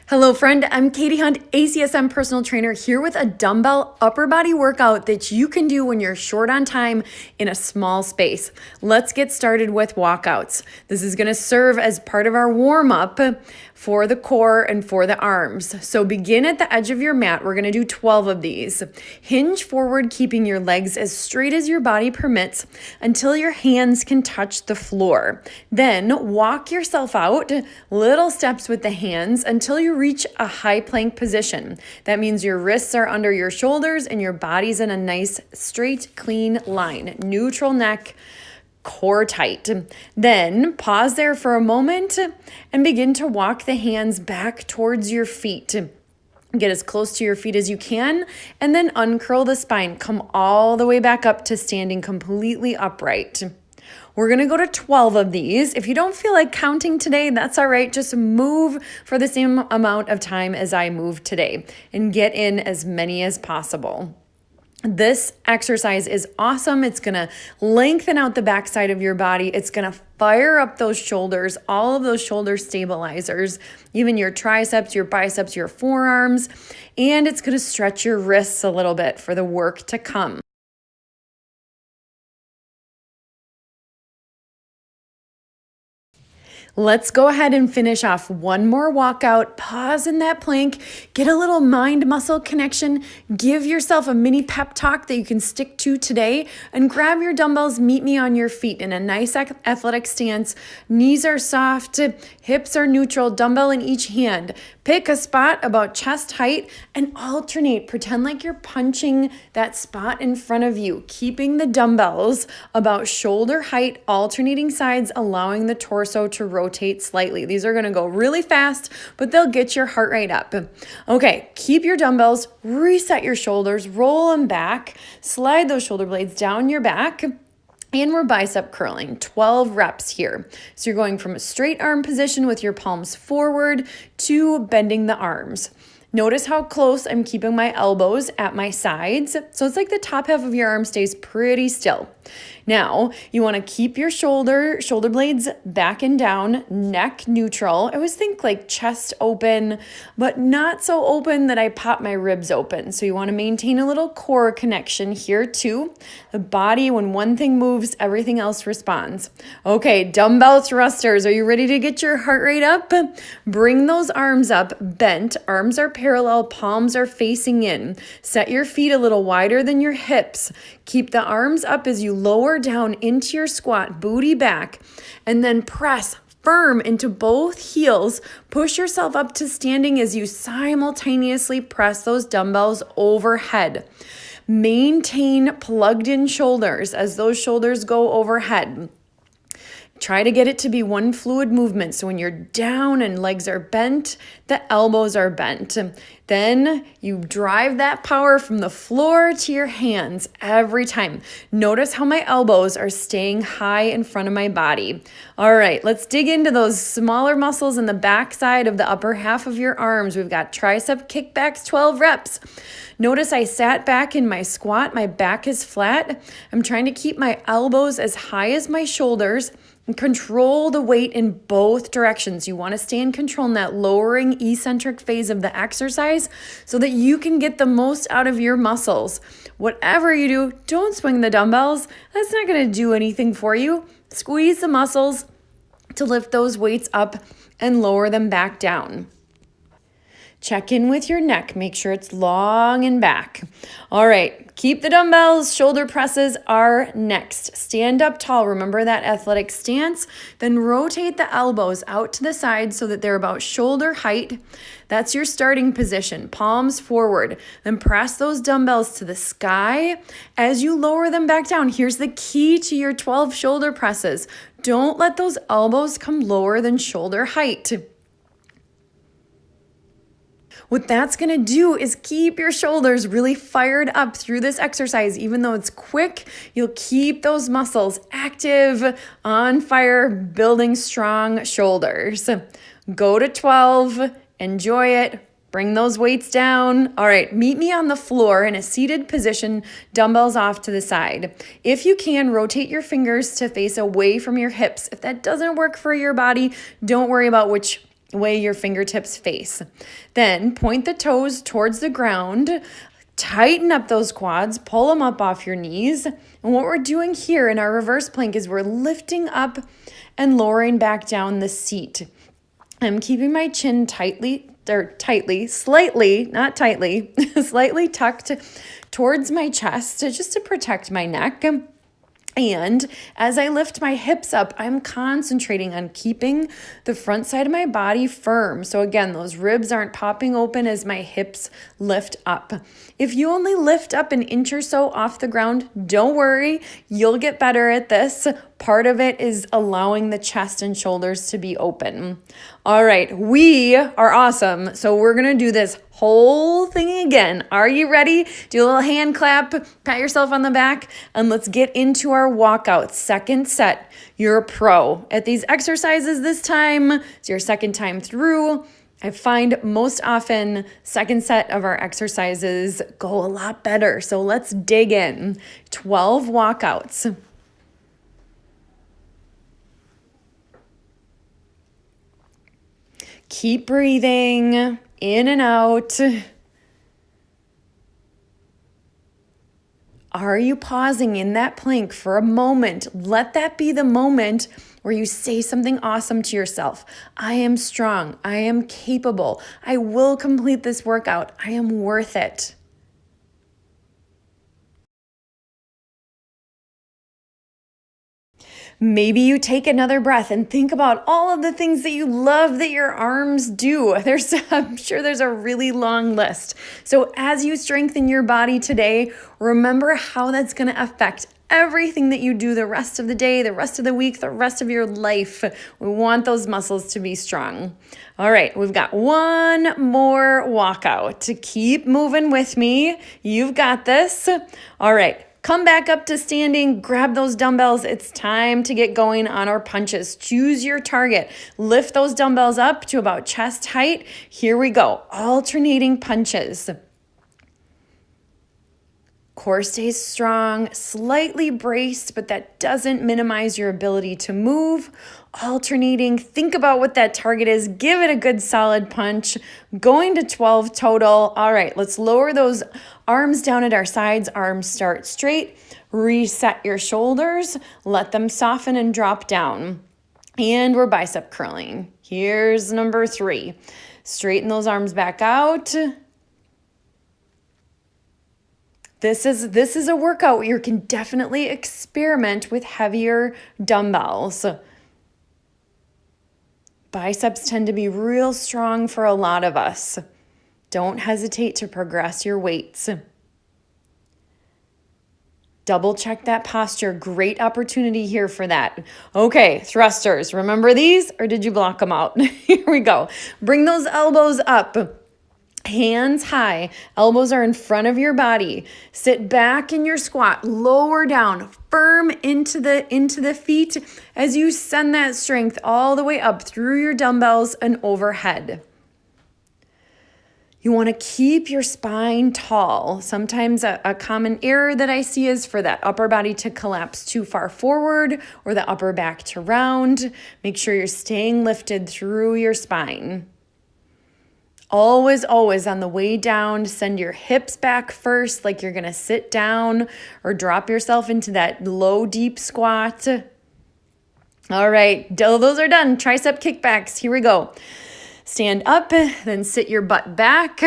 Hello friend, I'm Katie Hunt, ACSM personal trainer here with a dumbbell upper body workout that you can do when you're short on time in a small space. Let's get started with walkouts. This is going to serve as part of our warm up for the core and for the arms. So begin at the edge of your mat. We're going to do 12 of these. Hinge forward, keeping your legs as straight as your body permits until your hands can touch the floor. Then walk yourself out, little steps with the hands until you reach a high plank position. That means your wrists are under your shoulders and your body's in a nice, straight, clean line. Neutral neck, core tight. Then pause there for a moment and begin to walk the hands back towards your feet. Get as close to your feet as you can, and then uncurl the spine. Come all the way back up to standing completely upright. We're going to go to 12 of these. If you don't feel like counting today, that's all right. Just move for the same amount of time as I moved today and get in as many as possible. This exercise is awesome. It's going to lengthen out the backside of your body. It's going to fire up those shoulders, all of those shoulder stabilizers, even your triceps, your biceps, your forearms, and it's going to stretch your wrists a little bit for the work to come. Let's go ahead and finish off one more walkout. Pause in that plank, get a little mind-muscle connection, give yourself a mini pep talk that you can stick to today, and grab your dumbbells, meet me on your feet in a nice athletic stance. Knees are soft, hips are neutral, dumbbell in each hand. Pick a spot about chest height and alternate. Pretend like you're punching that spot in front of you, keeping the dumbbells about shoulder height, alternating sides, allowing the torso to rotate slightly. These are going to go really fast, but they'll get your heart rate up. Okay, keep your dumbbells, reset your shoulders, roll them back, slide those shoulder blades down your back. And we're bicep curling, 12 reps here. So you're going from a straight arm position with your palms forward to bending the arms. Notice how close I'm keeping my elbows at my sides. So it's like the top half of your arm stays pretty still. Now, you want to keep your shoulder blades back and down, neck neutral. I always think like chest open, but not so open that I pop my ribs open. So you want to maintain a little core connection here too. The body, when one thing moves, everything else responds. Okay, dumbbell thrusters. Are you ready to get your heart rate up? Bring those arms up, bent. Arms are parallel, palms are facing in. Set your feet a little wider than your hips. Keep the arms up as you lower down into your squat, booty back, and then press firm into both heels. Push yourself up to standing as you simultaneously press those dumbbells overhead. Maintain plugged in shoulders as those shoulders go overhead. Try to get it to be one fluid movement. So when you're down and legs are bent, the elbows are bent. Then you drive that power from the floor to your hands every time. Notice how my elbows are staying high in front of my body. All right, let's dig into those smaller muscles in the back side of the upper half of your arms. We've got tricep kickbacks, 12 reps. Notice I sat back in my squat. My back is flat. I'm trying to keep my elbows as high as my shoulders and control the weight in both directions. You want to stay in control in that lowering eccentric phase of the exercise so that you can get the most out of your muscles. Whatever you do, don't swing the dumbbells. That's not going to do anything for you. Squeeze the muscles to lift those weights up and lower them back down. Check in with your neck. Make sure it's long and back. All right, keep the dumbbells. Shoulder presses are next. Stand up tall. Remember that athletic stance. Then rotate the elbows out to the side so that they're about shoulder height. That's your starting position. Palms forward. Then press those dumbbells to the sky. As you lower them back down, here's the key to your 12 shoulder presses. Don't let those elbows come lower than shoulder height. What that's going to do is keep your shoulders really fired up through this exercise. Even though it's quick, you'll keep those muscles active, on fire, building strong shoulders. Go to 12, enjoy it. Bring those weights down. All right, meet me on the floor in a seated position, dumbbells off to the side. If you can, rotate your fingers to face away from your hips. If that doesn't work for your body, don't worry about which way your fingertips face. Then point the toes towards the ground. Tighten up those quads, pull them up off your knees. And what we're doing here in our reverse plank is we're lifting up and lowering back down the seat. I'm keeping my chin slightly, not tightly, slightly tucked towards my chest just to protect my neck. And as I lift my hips up, I'm concentrating on keeping the front side of my body firm. So again, those ribs aren't popping open as my hips lift up. If you only lift up an inch or so off the ground, don't worry, you'll get better at this. Part of it is allowing the chest and shoulders to be open. All right, we are awesome. So we're gonna do this whole thing again. Are you ready? Do a little hand clap, pat yourself on the back, and let's get into our walkout. Second set. You're a pro at these exercises this time. It's your second time through. I find most often second set of our exercises go a lot better. So let's dig in. 12 walkouts. Keep breathing in and out. Are you pausing in that plank for a moment? Let that be the moment where you say something awesome to yourself. I am strong. I am capable. I will complete this workout. I am worth it. Maybe you take another breath and think about all of the things that you love that your arms do. I'm sure there's a really long list. So as you strengthen your body today, remember how that's going to affect everything that you do the rest of the day, the rest of the week, the rest of your life. We want those muscles to be strong. All right, we've got one more walkout. To keep moving with me. You've got this. All right. Come back up to standing, grab those dumbbells. It's time to get going on our punches. Choose your target. Lift those dumbbells up to about chest height. Here we go. Alternating punches. Core stays strong, slightly braced, but that doesn't minimize your ability to move. Alternating, think about what that target is. Give it a good solid punch. Going to 12 total. All right, let's lower those arms down at our sides. Arms start straight. Reset your shoulders. Let them soften and drop down. And we're bicep curling. Here's number 3. Straighten those arms back out. This is a workout where you can definitely experiment with heavier dumbbells. Biceps tend to be real strong for a lot of us. Don't hesitate to progress your weights. Double check that posture. Great opportunity here for that. Okay, thrusters. Remember these or did you block them out? Here we go. Bring those elbows up. Hands high, elbows are in front of your body. Sit back in your squat, lower down, firm into the feet as you send that strength all the way up through your dumbbells and overhead. You want to keep your spine tall. Sometimes a common error that I see is for that upper body to collapse too far forward or the upper back to round. Make sure you're staying lifted through your spine. Always, always on the way down, send your hips back first like you're going to sit down or drop yourself into that low, deep squat. All right, those are done. Tricep kickbacks. Here we go. Stand up, then sit your butt back,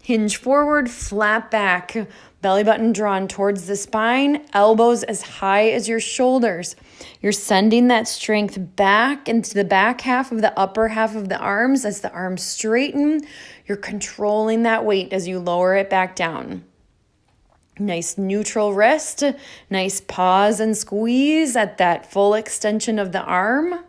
hinge forward, flat back, belly button drawn towards the spine, elbows as high as your shoulders. You're sending that strength back into the back half of the upper half of the arms as the arms straighten. You're controlling that weight as you lower it back down. Nice neutral wrist, nice pause and squeeze at that full extension of the arm.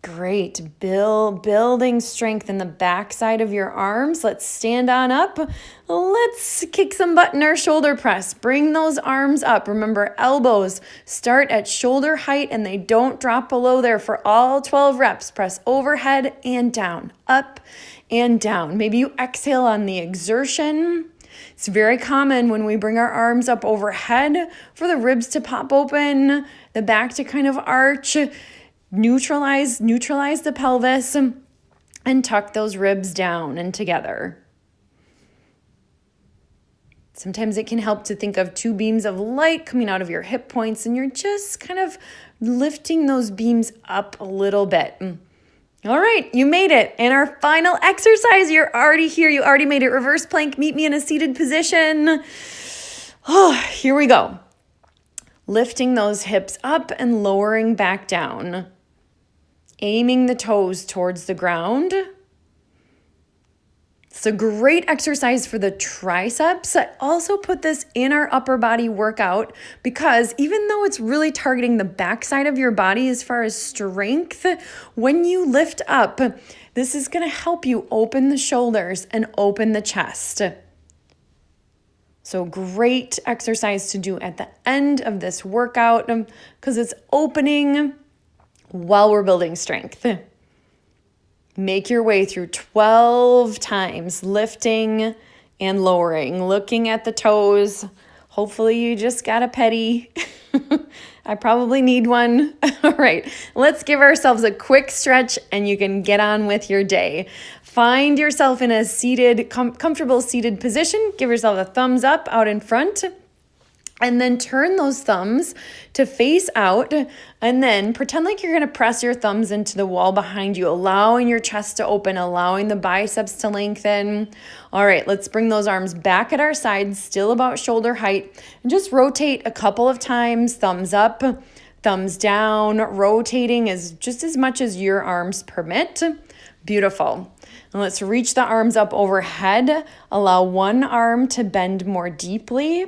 Great. Building strength in the back side of your arms. Let's stand on up. Let's kick some butt in our shoulder press. Bring those arms up. Remember, elbows start at shoulder height and they don't drop below there for all 12 reps. Press overhead and down, up and down. Maybe you exhale on the exertion. It's very common when we bring our arms up overhead for the ribs to pop open, the back to kind of arch, neutralize the pelvis, and tuck those ribs down and together. Sometimes it can help to think of two beams of light coming out of your hip points, and you're just kind of lifting those beams up a little bit. All right, you made it. And our final exercise, you're already here. You already made it. Reverse plank, meet me in a seated position. Oh, here we go. Lifting those hips up and lowering back down. Aiming the toes towards the ground. It's a great exercise for the triceps. I also put this in our upper body workout because even though it's really targeting the backside of your body as far as strength, when you lift up, this is going to help you open the shoulders and open the chest. So great exercise to do at the end of this workout because it's opening while we're building strength. Make your way through 12 times, lifting and lowering, looking at the toes. Hopefully you just got a pedi. I probably need one. All right, let's give ourselves a quick stretch and you can get on with your day. Find yourself in a seated, comfortable seated position. Give yourself a thumbs up out in front. And then turn those thumbs to face out and then pretend like you're going to press your thumbs into the wall behind you, allowing your chest to open, allowing the biceps to lengthen. All right, let's bring those arms back at our sides, still about shoulder height, and just rotate a couple of times, thumbs up, thumbs down, rotating just as much as your arms permit. Beautiful. And let's reach the arms up overhead. Allow one arm to bend more deeply.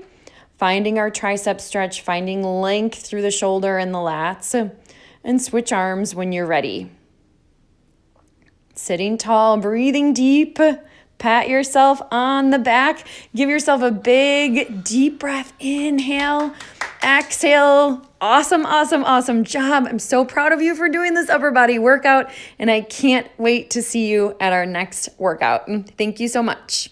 Finding our tricep stretch, finding length through the shoulder and the lats, and switch arms when you're ready. Sitting tall, breathing deep, pat yourself on the back, give yourself a big deep breath, inhale, exhale. Awesome, awesome, awesome job. I'm so proud of you for doing this upper body workout, and I can't wait to see you at our next workout. Thank you so much.